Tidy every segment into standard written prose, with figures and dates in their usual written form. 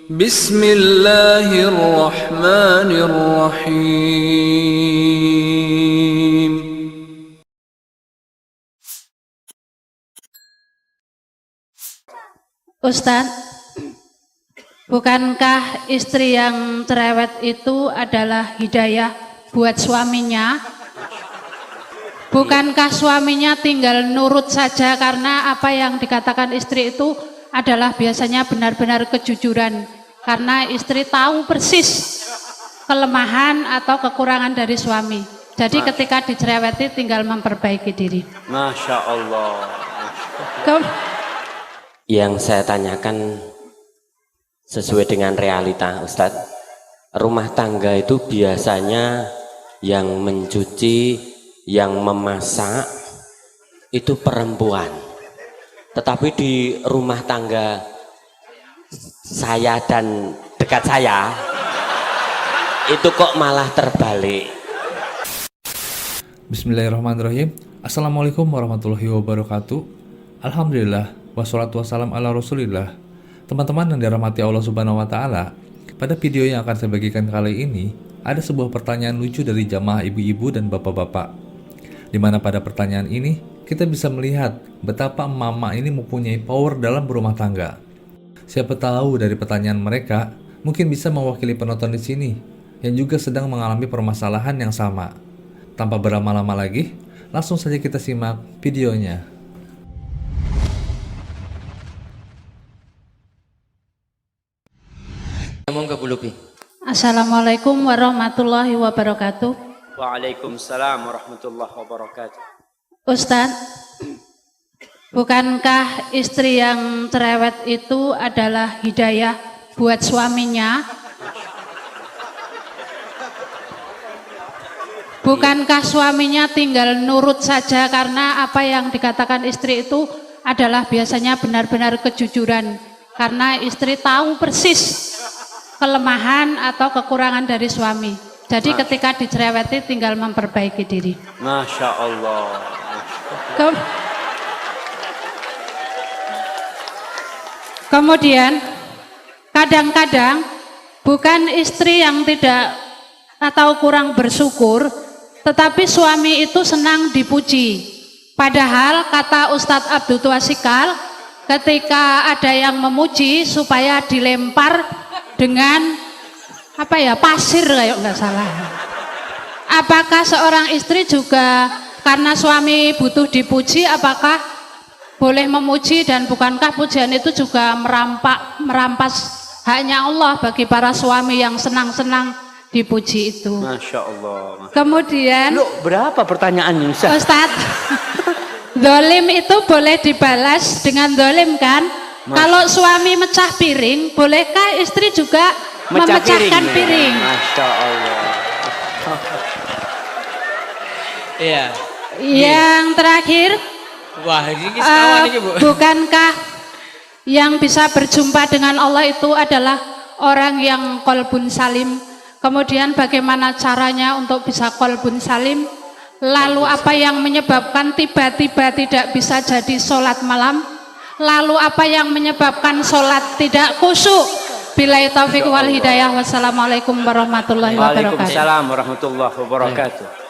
Bismillahirrahmanirrahim. Ustadz, bukankah istri yang cerewet itu adalah hidayah buat suaminya? Bukankah suaminya tinggal nurut saja karena apa yang dikatakan istri itu adalah biasanya benar-benar kejujuran? Karena istri tahu persis kelemahan atau kekurangan dari suami. Jadi ketika dicereweti tinggal memperbaiki diri. Masya Allah. Yang saya tanyakan sesuai dengan realita, Ustadz. Rumah tangga itu biasanya yang mencuci, yang memasak itu perempuan. Tetapi di rumah tangga saya dan dekat saya itu kok malah terbalik. Bismillahirrahmanirrahim. Assalamualaikum warahmatullahi wabarakatuh. Alhamdulillah, wassalatu wassalam ala rasulillah. Teman-teman yang dirahmati Allah subhanahu wa ta'ala, pada video yang akan saya bagikan kali ini ada sebuah pertanyaan lucu dari jamaah ibu-ibu dan bapak-bapak, di mana pada pertanyaan ini kita bisa melihat betapa mama ini mempunyai power dalam berumah tangga. Siapa tahu dari pertanyaan mereka mungkin bisa mewakili penonton di sini yang juga sedang mengalami permasalahan yang sama. Tanpa berlama-lama lagi, langsung saja kita simak videonya. Assalamualaikum warahmatullahi wabarakatuh. Waalaikumsalam warahmatullahi wabarakatuh. Ustadz, bukankah istri yang cerewet itu adalah hidayah buat suaminya? Bukankah suaminya tinggal nurut saja karena apa yang dikatakan istri itu adalah biasanya benar-benar kejujuran? Karena istri tahu persis kelemahan atau kekurangan dari suami. Jadi ketika dicereweti tinggal memperbaiki diri. Masya Allah. Kemudian kadang-kadang bukan istri yang tidak atau kurang bersyukur, tetapi suami itu senang dipuji. Padahal kata Ustadz Abdul Tuasikal, ketika ada yang memuji supaya dilempar dengan pasir kayak nggak salah. Apakah seorang istri juga karena suami butuh dipuji, apakah boleh memuji, dan bukankah pujian itu juga merampas haknya Allah bagi para suami yang senang-senang dipuji itu? Masya Allah. Kemudian, berapa pertanyaannya Ustadz? Dolim itu boleh dibalas dengan dolim kan? Kalau suami mecah piring, bolehkah istri juga memecahkan piring? Masya Allah. Iya. Yang terakhir, Wah, ini sekawan ini, Bu. bukankah yang bisa berjumpa dengan Allah itu adalah orang yang qalbun salim? Kemudian bagaimana caranya untuk bisa qalbun salim? Lalu apa yang menyebabkan tiba-tiba tidak bisa jadi sholat malam? Lalu apa yang menyebabkan sholat tidak khusyuk? Billahi taufiq wal hidayah. Wassalamualaikum warahmatullahi wabarakatuh. Waalaikumsalam warahmatullahi wabarakatuh.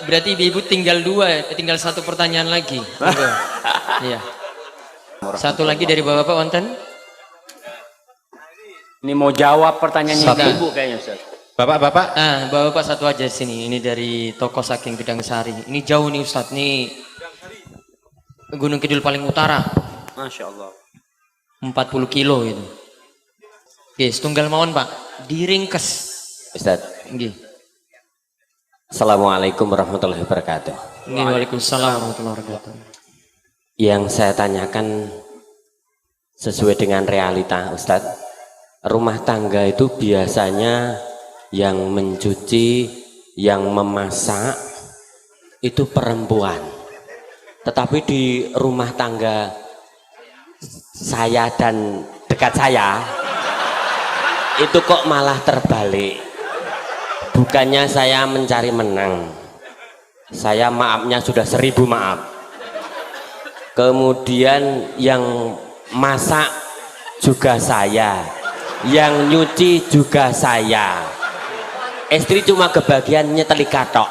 Berarti ibu tinggal satu pertanyaan lagi. Iya. Satu lagi dari bapak-bapak wonten. Ini mau jawab pertanyaannya ibu kayaknya, Ustaz. Bapak-bapak, bapak-bapak satu aja sini. Ini dari toko Saking Bidang Sari. Ini jauh nih Ustadz, nih Gunung Kidul paling utara. Masya Allah. 40 kilo itu. Oke, setunggal mawon Pak. Diringkes. Ustadz. Nggih. Assalamualaikum warahmatullahi wabarakatuh. Waalaikumsalam warahmatullahi wabarakatuh. Yang saya tanyakan sesuai dengan realita, Ustadz. Rumah tangga itu biasanya yang mencuci, yang memasak itu perempuan. Tetapi di rumah tangga saya dan dekat saya itu kok malah terbalik. Bukannya saya mencari menang, saya maafnya sudah 1000 maaf. Kemudian yang masak juga saya, yang nyuci juga saya. Istri cuma kebagian nyeteli katok.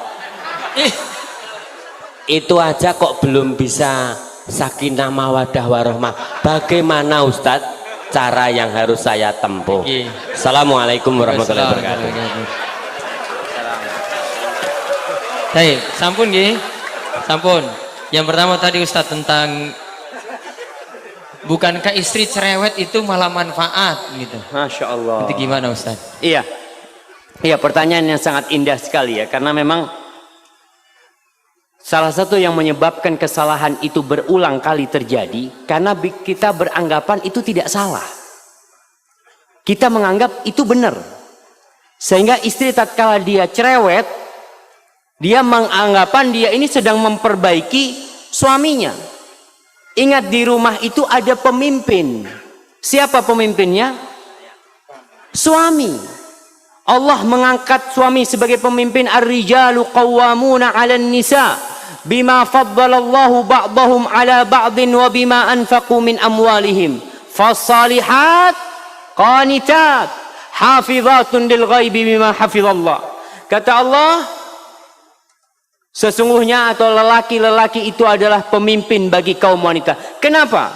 Itu aja kok belum bisa sakinah mawadah warahmah. Bagaimana Ustadz cara yang harus saya tempuh? Assalamualaikum warahmatullahi wabarakatuh. Baik, sampun nggih. Sampun. Yang pertama tadi Ustadz tentang bukankah istri cerewet itu malah manfaat gitu. Masya Allah. Itu gimana Ustadz? Iya. Iya, pertanyaan yang sangat indah sekali ya, karena memang salah satu yang menyebabkan kesalahan itu berulang kali terjadi karena kita beranggapan itu tidak salah. Kita menganggap itu benar. Sehingga istri tatkala dia cerewet, dia menganggapan dia ini sedang memperbaiki suaminya. Ingat, di rumah itu ada pemimpin. Siapa pemimpinnya? Suami. Allah mengangkat suami sebagai pemimpin. Ar-rijalu qawwamuna 'alan nisa bima faddalallahu ba'dahum 'ala ba'din wa bima anfaqu min amwalihim. Fasalihat qanitat hafizatun lil ghaibi bima hafizallah. Kata Allah, sesungguhnya atau lelaki-lelaki itu adalah pemimpin bagi kaum wanita. Kenapa?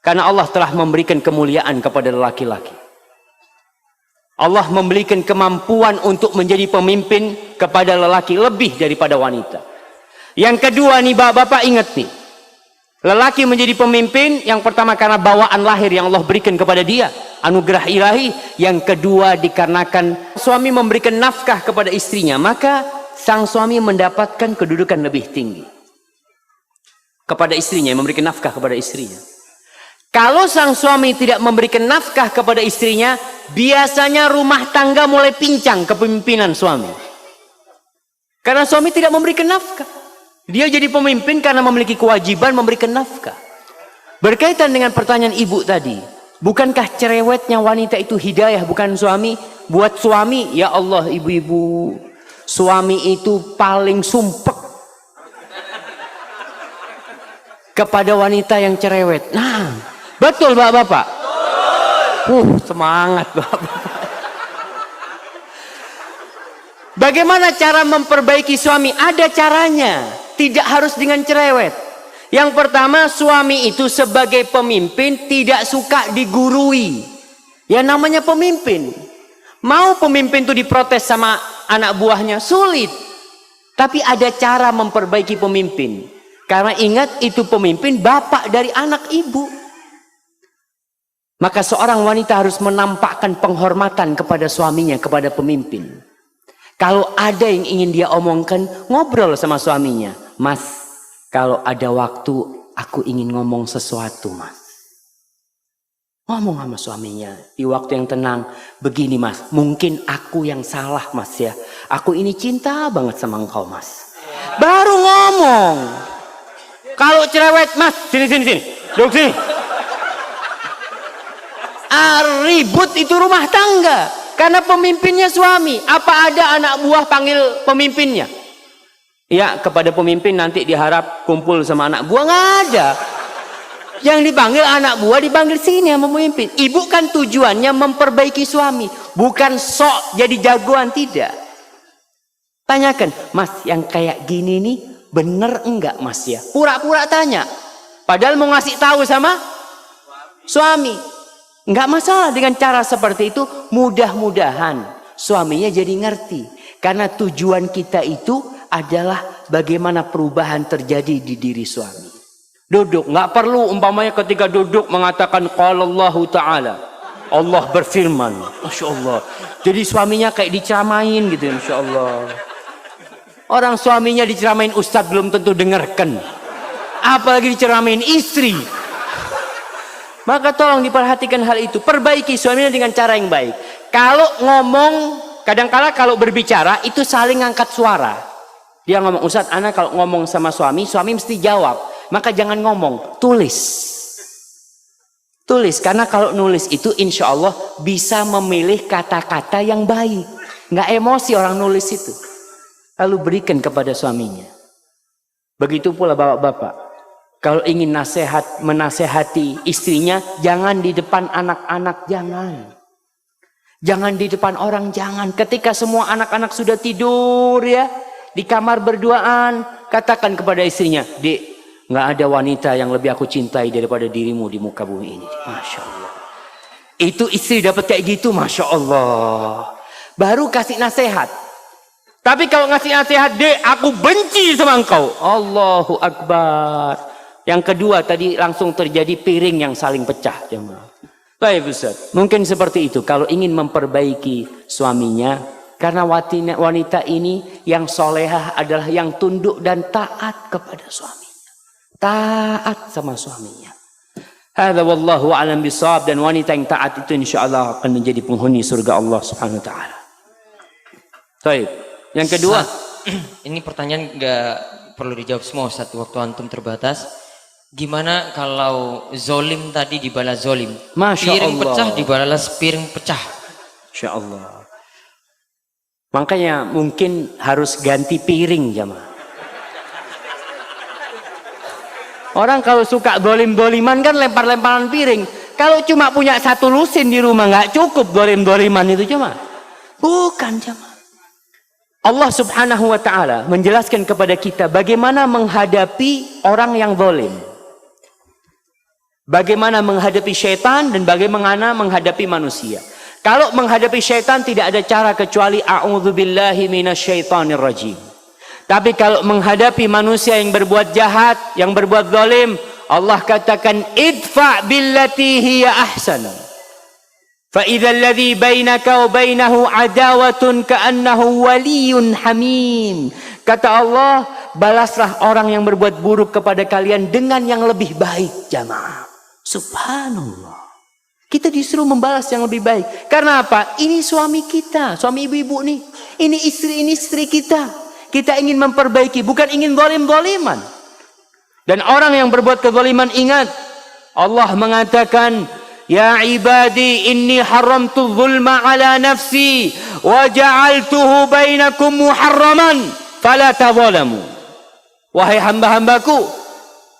Karena Allah telah memberikan kemuliaan kepada lelaki-laki. Allah memberikan kemampuan untuk menjadi pemimpin kepada lelaki lebih daripada wanita. Yang kedua nih bapak ingat nih. Lelaki menjadi pemimpin yang pertama karena bawaan lahir yang Allah berikan kepada dia. Anugerah ilahi. Yang kedua dikarenakan suami memberikan nafkah kepada istrinya. Maka sang suami mendapatkan kedudukan lebih tinggi. Kepada istrinya, memberikan nafkah kepada istrinya. Kalau sang suami tidak memberikan nafkah kepada istrinya, biasanya rumah tangga mulai pincang kepemimpinan suami. Karena suami tidak memberikan nafkah. Dia jadi pemimpin karena memiliki kewajiban memberikan nafkah. Berkaitan dengan pertanyaan ibu tadi, bukankah cerewetnya wanita itu hidayah bukan suami? Buat suami, ya Allah ibu-ibu, suami itu paling sumpek kepada wanita yang cerewet. Nah, betul bapak-bapak? Semangat bapak-bapak. Bagaimana cara memperbaiki suami? Ada caranya. Tidak harus dengan cerewet. Yang pertama, suami itu sebagai pemimpin tidak suka digurui. Ya namanya pemimpin. Mau pemimpin itu diprotes sama anak buahnya? Sulit. Tapi ada cara memperbaiki pemimpin. Karena ingat, itu pemimpin bapak dari anak ibu. Maka seorang wanita harus menampakkan penghormatan kepada suaminya, kepada pemimpin. Kalau ada yang ingin dia omongkan, ngobrol sama suaminya. Mas, kalau ada waktu, aku ingin ngomong sesuatu, mas. Ngomong sama suaminya di waktu yang tenang. Begini, mas, mungkin aku yang salah, mas ya. Aku ini cinta banget sama engkau, mas. Baru ngomong. Kalau cerewet, mas, sini. Duduk sini. Ribut itu rumah tangga. Karena pemimpinnya suami. Apa ada anak buah panggil pemimpinnya? Ya, kepada pemimpin nanti diharap kumpul sama anak buah. Nggak ada. Yang dipanggil anak buah dipanggil sini sama pemimpin. Ibu kan tujuannya memperbaiki suami. Bukan sok jadi jagoan, tidak. Tanyakan, mas yang kayak gini nih bener enggak mas ya? Pura-pura tanya. Padahal mau ngasih tahu sama suami. Enggak masalah dengan cara seperti itu. Mudah-mudahan suaminya jadi ngerti. Karena tujuan kita itu adalah bagaimana perubahan terjadi di diri suami. Duduk, nggak perlu umpamanya ketika duduk mengatakan qala Allahu ta'ala. Allah berfirman. Masya Allah. Jadi suaminya kayak diceramain gitu, Masya Allah. Orang suaminya diceramain ustadz belum tentu dengarkan. Apalagi diceramain istri. Maka tolong diperhatikan hal itu. Perbaiki suaminya dengan cara yang baik. Kalau ngomong, kadang-kala kalau berbicara itu saling ngangkat suara. Dia ngomong, Ustadz, anak kalau ngomong sama suami, suami mesti jawab. Maka jangan ngomong, tulis. Tulis, karena kalau nulis itu insya Allah bisa memilih kata-kata yang baik. Nggak emosi orang nulis itu. Lalu berikan kepada suaminya. Begitu pula bapak-bapak. Kalau ingin menasehati istrinya, jangan di depan anak-anak, jangan. Jangan di depan orang, jangan. Ketika semua anak-anak sudah tidur ya, di kamar berduaan, katakan kepada istrinya, "Dek, nggak ada wanita yang lebih aku cintai daripada dirimu di muka bumi ini." Masya Allah. Itu istri dapat kayak gitu, Masya Allah. Baru kasih nasihat. Tapi kalau ngasih nasihat, "Dek, aku benci sama engkau." Allahu Akbar. Yang kedua tadi langsung terjadi piring yang saling pecah, jemaah. Baik Ustaz, mungkin seperti itu kalau ingin memperbaiki suaminya, karena wanita ini yang solehah adalah yang tunduk dan taat kepada suaminya, taat sama suaminya. Hadza wallahu a'lam bishawab, dan wanita yang taat itu insyaallah akan menjadi penghuni surga Allah Subhanahu wa taala. Baik, yang kedua, ini pertanyaan nggak perlu dijawab semua Ustaz, waktu antum terbatas. Gimana kalau zolim tadi dibalas zolim? Masya piring Allah. pecah dibalas piring pecah. Masya Allah. Makanya mungkin harus ganti piring, jemaah. Orang kalau suka dolim-doliman kan lempar-lemparan piring. Kalau cuma punya satu lusin di rumah nggak cukup dolim-doliman itu, jemaah. Bukan, jemaah. Allah Subhanahu wa taala menjelaskan kepada kita bagaimana menghadapi orang yang zalim. Bagaimana menghadapi syaitan dan bagaimana menghadapi manusia. Kalau menghadapi syaitan tidak ada cara kecuali a'udzubillahi minasyaitonir rajim. Tapi kalau menghadapi manusia yang berbuat jahat, yang berbuat zalim, Allah katakan idfa billati hiya ahsan. Fa idzal ladzi bainaka wa bainahu adawatun ka'annahu waliyyun hamim. Kata Allah, balaslah orang yang berbuat buruk kepada kalian dengan yang lebih baik, jamaah. Subhanallah. Kita disuruh membalas yang lebih baik. Karena apa? Ini suami kita, suami ibu-ibu nih. Ini istri kita. Kita ingin memperbaiki, bukan ingin zalim-zaliman. Dan orang yang berbuat kezaliman, ingat, Allah mengatakan, "Ya ibadi inni haramtu zulma ala nafsi wa ja'altuhu bainakum muharraman fala tadzalamu." Wahai hamba-hambaku,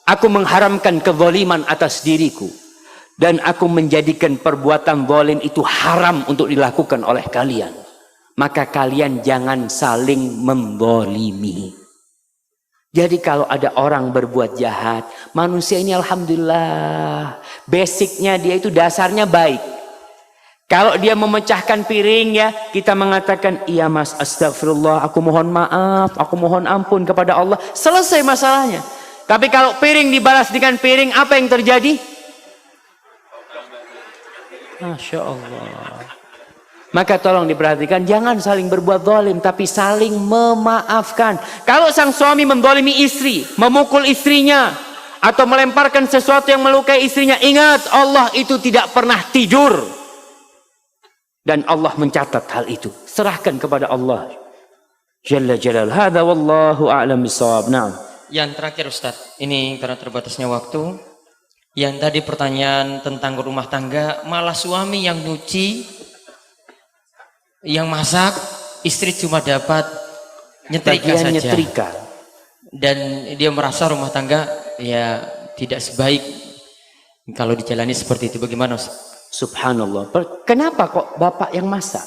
aku mengharamkan kezaliman atas diriku dan aku menjadikan perbuatan zalim itu haram untuk dilakukan oleh kalian. Maka kalian jangan saling menzalimi. Jadi kalau ada orang berbuat jahat, manusia ini alhamdulillah, basicnya dia itu dasarnya baik. Kalau dia memecahkan piring ya, kita mengatakan, "Iya Mas, astagfirullah, aku mohon maaf, aku mohon ampun kepada Allah." Selesai masalahnya. Tapi kalau piring dibalas dengan piring, apa yang terjadi? Masya Allah. Maka tolong diperhatikan, jangan saling berbuat zalim, tapi saling memaafkan. Kalau sang suami menzalimi istri, memukul istrinya, atau melemparkan sesuatu yang melukai istrinya, ingat, Allah itu tidak pernah tidur. Dan Allah mencatat hal itu. Serahkan kepada Allah Jalla Jalal. Hadza wallahu a'lam bishawab. Na'am. Yang terakhir Ustadz, ini karena terbatasnya waktu. Yang tadi pertanyaan tentang rumah tangga, malah suami yang nyuci, yang masak, istri cuma dapat nyetrika saja. Nyetrika. Dan dia merasa rumah tangga ya tidak sebaik kalau dijalani seperti itu. Bagaimana Ustadz? Subhanallah. Kenapa kok bapak yang masak?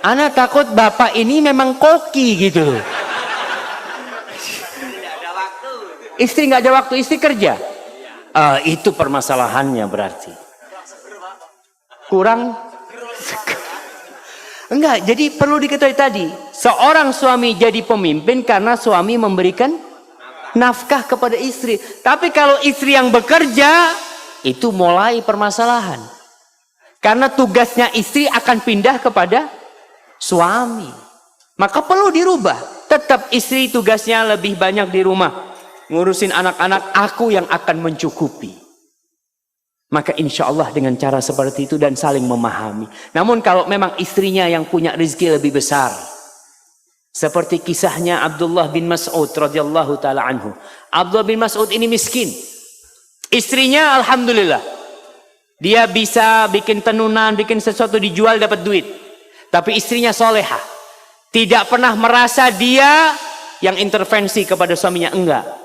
Ana takut bapak ini memang koki gitu. Istri nggak ada waktu, istri kerja. Itu permasalahannya berarti. Kurang. Enggak, jadi perlu diketahui tadi. Seorang suami jadi pemimpin karena suami memberikan nafkah kepada istri. Tapi kalau istri yang bekerja, itu mulai permasalahan. Karena tugasnya istri akan pindah kepada suami. Maka perlu dirubah. Tetap istri tugasnya lebih banyak di rumah. Ngurusin anak-anak, aku yang akan mencukupi. Maka insya Allah dengan cara seperti itu dan saling memahami. Namun kalau memang istrinya yang punya rezeki lebih besar. Seperti kisahnya Abdullah bin Mas'ud radhiyallahu taala anhu. Abdullah bin Mas'ud ini miskin. Istrinya alhamdulillah. Dia bisa bikin tenunan, bikin sesuatu dijual dapat duit. Tapi istrinya solehah. Tidak pernah merasa dia yang intervensi kepada suaminya. Enggak.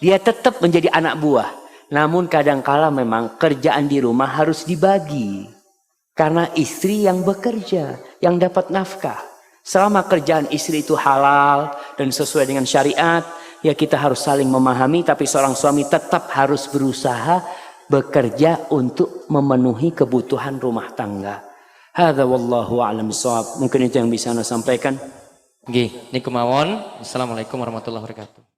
Dia tetap menjadi anak buah. Namun kadangkala memang kerjaan di rumah harus dibagi. Karena istri yang bekerja, yang dapat nafkah. Selama kerjaan istri itu halal dan sesuai dengan syariat, ya kita harus saling memahami, tapi seorang suami tetap harus berusaha bekerja untuk memenuhi kebutuhan rumah tangga. Hadza wallahu a'lam bishawab. Mungkin itu yang bisa Anda sampaikan. Nggih, niku mawon. Assalamualaikum warahmatullahi wabarakatuh.